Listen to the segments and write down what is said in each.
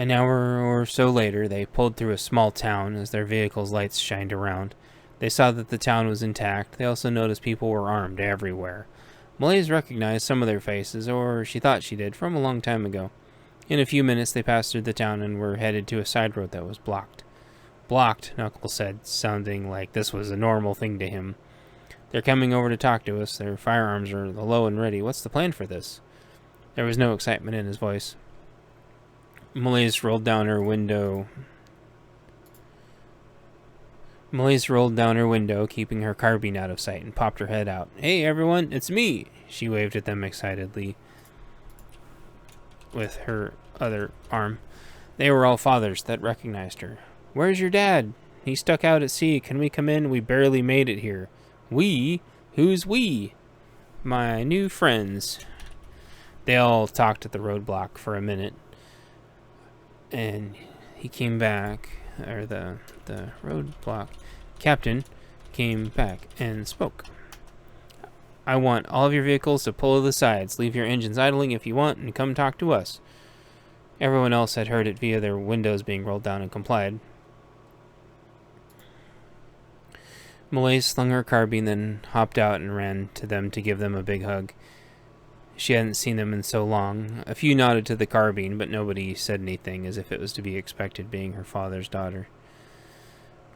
An hour or so later, they pulled through a small town as their vehicle's lights shined around. They saw that the town was intact. They also noticed people were armed everywhere. Malaise recognized some of their faces, or she thought she did, from a long time ago. In a few minutes, they passed through the town and were headed to a side road that was blocked. Blocked, Knuckles said, sounding like this was a normal thing to him. They're coming over to talk to us. Their firearms are low and ready. What's the plan for this? There was no excitement in his voice. Malaise rolled down her window, keeping her carbine out of sight, and popped her head out. Hey, everyone, it's me! She waved at them excitedly with her other arm. They were all fathers that recognized her. Where's your dad? He's stuck out at sea. Can we come in? We barely made it here. We? Who's we? My new friends. They all talked at the roadblock for a minute. And he came back, or the roadblock captain came back and spoke. I want all of your vehicles to pull to the sides. Leave your engines idling if you want, and come talk to us. Everyone else had heard it via their windows being rolled down and complied. Malaise slung her carbine, then hopped out and ran to them to give them a big hug. She hadn't seen them in so long. A few nodded to the carbine, but nobody said anything, as if it was to be expected, being her father's daughter.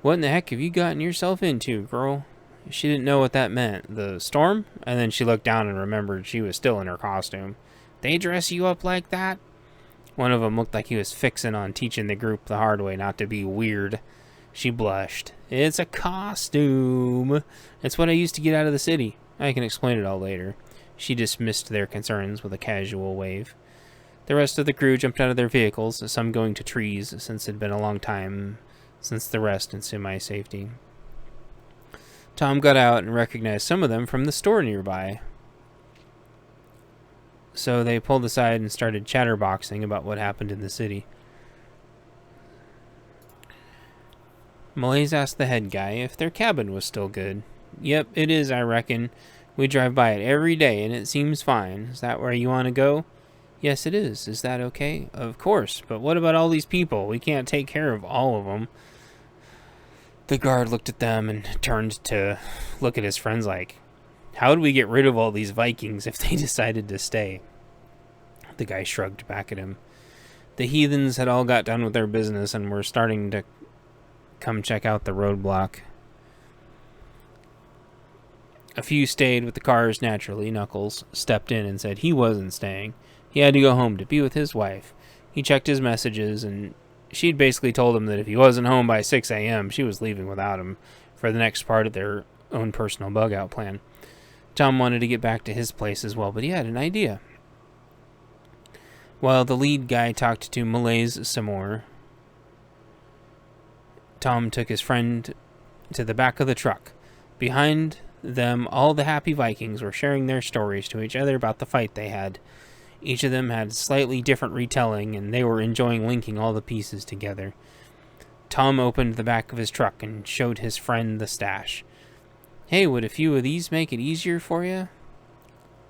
What in the heck have you gotten yourself into, girl? She didn't know what that meant. The storm? And then she looked down and remembered she was still in her costume. They dress you up like that? One of them looked like he was fixing on teaching the group the hard way not to be weird. She blushed. It's a costume. It's what I used to get out of the city. I can explain it all later. She dismissed their concerns with a casual wave. The rest of the crew jumped out of their vehicles, some going to trees, since it had been a long time since the rest in semi-safety. Tom got out and recognized some of them from the store nearby. So they pulled aside and started chatterboxing about what happened in the city. Malaise asked the head guy if their cabin was still good. Yep, it is, I reckon. We drive by it every day, and it seems fine. Is that where you want to go? Yes, it is. Is that okay? Of course, but what about all these people? We can't take care of all of them. The guard looked at them and turned to look at his friends like, how would we get rid of all these Vikings if they decided to stay? The guy shrugged back at him. The heathens had all got done with their business and were starting to come check out the roadblock. A few stayed with the cars naturally. Knuckles stepped in and said he wasn't staying. He had to go home to be with his wife. He checked his messages, and she'd basically told him that if he wasn't home by 6 a.m., she was leaving without him for the next part of their own personal bug-out plan. Tom wanted to get back to his place as well, but he had an idea. While the lead guy talked to Malaise some more, Tom took his friend to the back of the truck. Behind them, all the happy Vikings were sharing their stories to each other about the fight they had. Each of them had slightly different retelling, and they were enjoying linking all the pieces together. Tom opened the back of his truck and showed his friend the stash. Hey, would a few of these make it easier for you?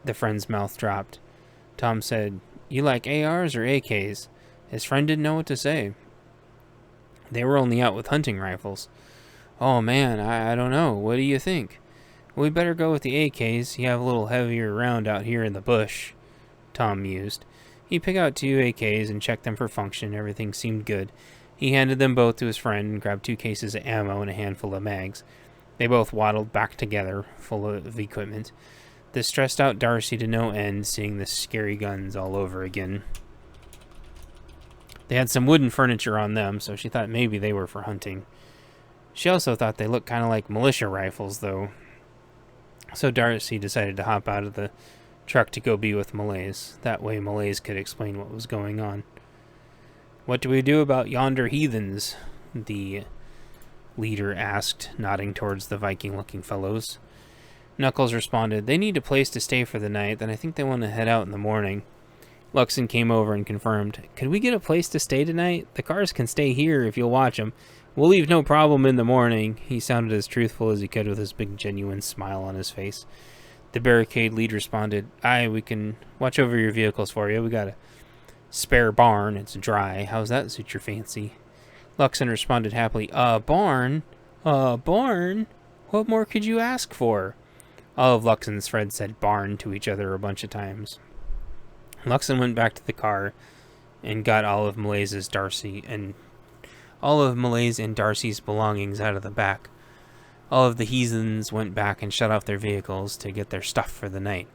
The friend's mouth dropped. Tom said, You like ARs or AKs? His friend didn't know what to say. They were only out with hunting rifles. Oh man, I don't know. What do you think? We better go with the AKs. You have a little heavier round out here in the bush, Tom mused. He picked out 2 AKs and checked them for function. Everything seemed good. He handed them both to his friend and grabbed 2 cases of ammo and a handful of mags. They both waddled back together, full of equipment. This stressed out Darcy to no end, seeing the scary guns all over again. They had some wooden furniture on them, so she thought maybe they were for hunting. She also thought they looked kind of like militia rifles, though. So Darcy decided to hop out of the truck to go be with Malaise. That way Malaise could explain what was going on. What do we do about yonder heathens? The leader asked, nodding towards the Viking-looking fellows. Knuckles responded, They need a place to stay for the night, then I think they want to head out in the morning. Luxon came over and confirmed, Could we get a place to stay tonight? The cars can stay here if you'll watch them. We'll leave no problem in the morning. He sounded as truthful as he could with his big genuine smile on his face. The barricade lead responded, Aye, we can watch over your vehicles for you. We got a spare barn. It's dry. How's that suit your fancy? Luxon responded happily, barn? Barn? What more could you ask for? All of Luxon's friends said barn to each other a bunch of times. Luxon went back to the car and got all of Malaise and Darcy's belongings out of the back. All of the heathens went back and shut off their vehicles to get their stuff for the night.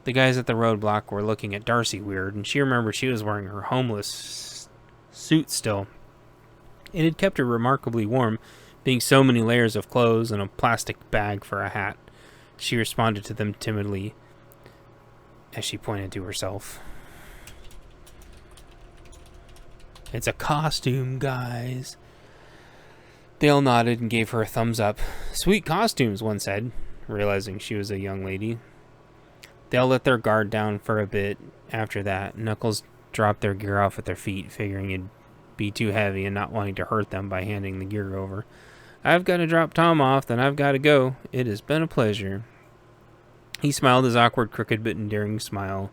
The guys at the roadblock were looking at Darcy weird, and she remembered she was wearing her homeless suit still. It had kept her remarkably warm, being so many layers of clothes and a plastic bag for a hat. She responded to them timidly as she pointed to herself. It's a costume, guys. They all nodded and gave her a thumbs up. Sweet costumes, one said, realizing she was a young lady. They all let their guard down for a bit. After that, Knuckles dropped their gear off at their feet, figuring it'd be too heavy and not wanting to hurt them by handing the gear over. I've got to drop Tom off, then I've got to go. It has been a pleasure. He smiled his awkward, crooked but endearing smile,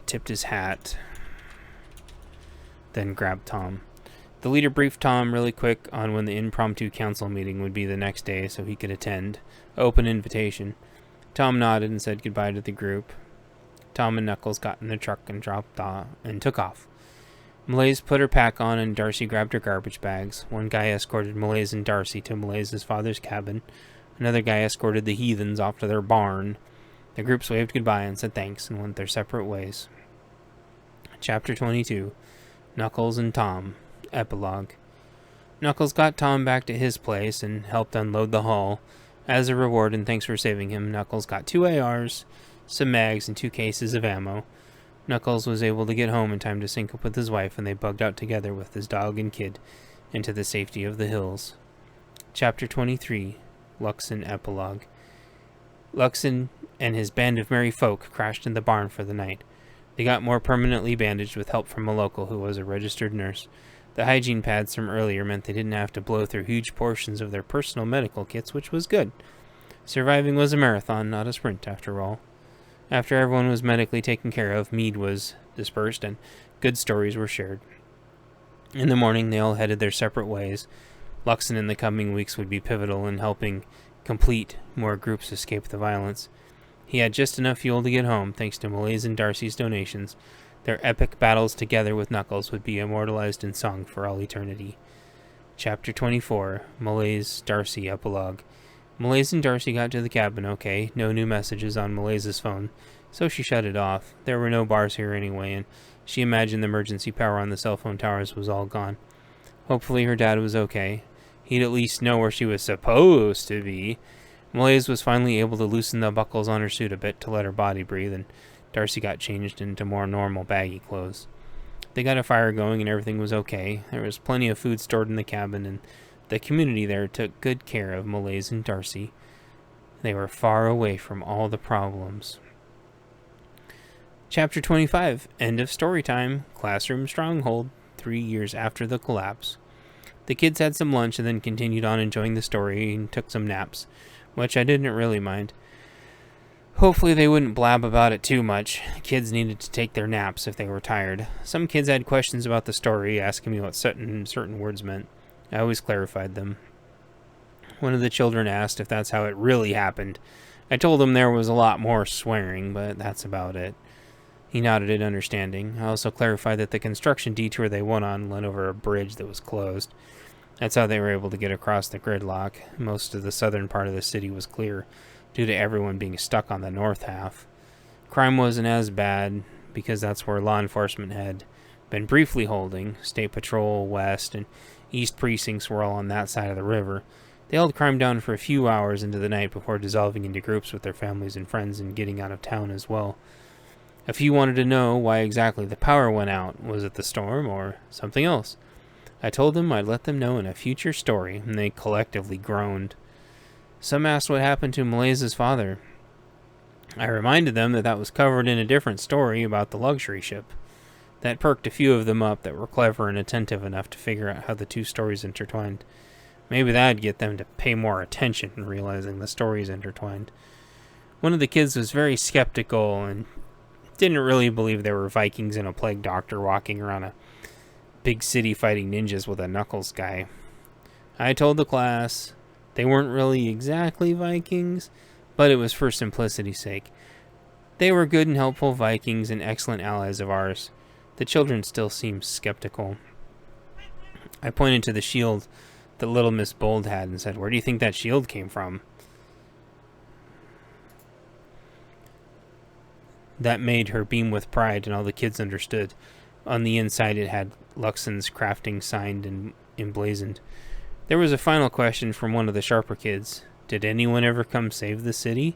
tipped his hat, then grabbed Tom. The leader briefed Tom really quick on when the impromptu council meeting would be the next day so he could attend. Open invitation. Tom nodded and said goodbye to the group. Tom and Knuckles got in the truck and took off. Malaise put her pack on and Darcy grabbed her garbage bags. One guy escorted Malaise and Darcy to Malaise's father's cabin. Another guy escorted the heathens off to their barn. The groups waved goodbye and said thanks and went their separate ways. Chapter 22. Knuckles and Tom. Epilogue. Knuckles got Tom back to his place and helped unload the haul. As a reward and thanks for saving him, Knuckles got 2 ARs, some mags, and 2 cases of ammo. Knuckles was able to get home in time to sync up with his wife, and they bugged out together with his dog and kid into the safety of the hills. Chapter 23. Luxon Epilogue. Luxon and his band of merry folk crashed in the barn for the night. They got more permanently bandaged with help from a local who was a registered nurse. The hygiene pads from earlier meant they didn't have to blow through huge portions of their personal medical kits, which was good. Surviving was a marathon, not a sprint, after all. After everyone was medically taken care of, mead was dispersed, and good stories were shared. In the morning, they all headed their separate ways. Luxon in the coming weeks would be pivotal in helping complete more groups escape the violence. He had just enough fuel to get home, thanks to Malaise and Darcy's donations. Their epic battles together with Knuckles would be immortalized in song for all eternity. Chapter 24. Malaise, Darcy Epilogue. Malaise and Darcy got to the cabin okay. No new messages on Malaise's phone, so she shut it off. There were no bars here anyway, and she imagined the emergency power on the cell phone towers was all gone. Hopefully her dad was okay. He'd at least know where she was supposed to be. Malaise was finally able to loosen the buckles on her suit a bit to let her body breathe, and Darcy got changed into more normal baggy clothes. They got a fire going and everything was okay. There was plenty of food stored in the cabin, and the community there took good care of Malaise and Darcy. They were far away from all the problems. Chapter 25. End of story time. Classroom Stronghold. 3 years after the collapse. The kids had some lunch and then continued on enjoying the story and took some naps, which I didn't really mind. Hopefully they wouldn't blab about it too much. Kids needed to take their naps if they were tired. Some kids had questions about the story, asking me what certain words meant. I always clarified them. One of the children asked if that's how it really happened. I told him there was a lot more swearing, but that's about it. He nodded in understanding. I also clarified that the construction detour they went on led over a bridge that was closed. That's how they were able to get across the gridlock. Most of the southern part of the city was clear, due to everyone being stuck on the north half. Crime wasn't as bad, because that's where law enforcement had been briefly holding. State Patrol West and East precincts were all on that side of the river. They held crime down for a few hours into the night before dissolving into groups with their families and friends and getting out of town as well. A few wanted to know why exactly the power went out. Was it the storm or something else? I told them I'd let them know in a future story, and they collectively groaned. Some asked what happened to Malaise's father. I reminded them that was covered in a different story about the luxury ship. That perked a few of them up that were clever and attentive enough to figure out how the two stories intertwined. Maybe that'd get them to pay more attention in realizing the stories intertwined. One of the kids was very skeptical and didn't really believe there were Vikings and a plague doctor walking around a big city fighting ninjas with a knuckles guy. I told the class they weren't really exactly Vikings, but it was for simplicity's sake. They were good and helpful Vikings and excellent allies of ours. The children still seemed skeptical. I pointed to the shield that little Miss Bold had and said, "Where do you think that shield came from?" That made her beam with pride, and all the kids understood. On the inside, it had Luxon's crafting signed and emblazoned. There was a final question from one of the sharper kids. "Did anyone ever come save the city?"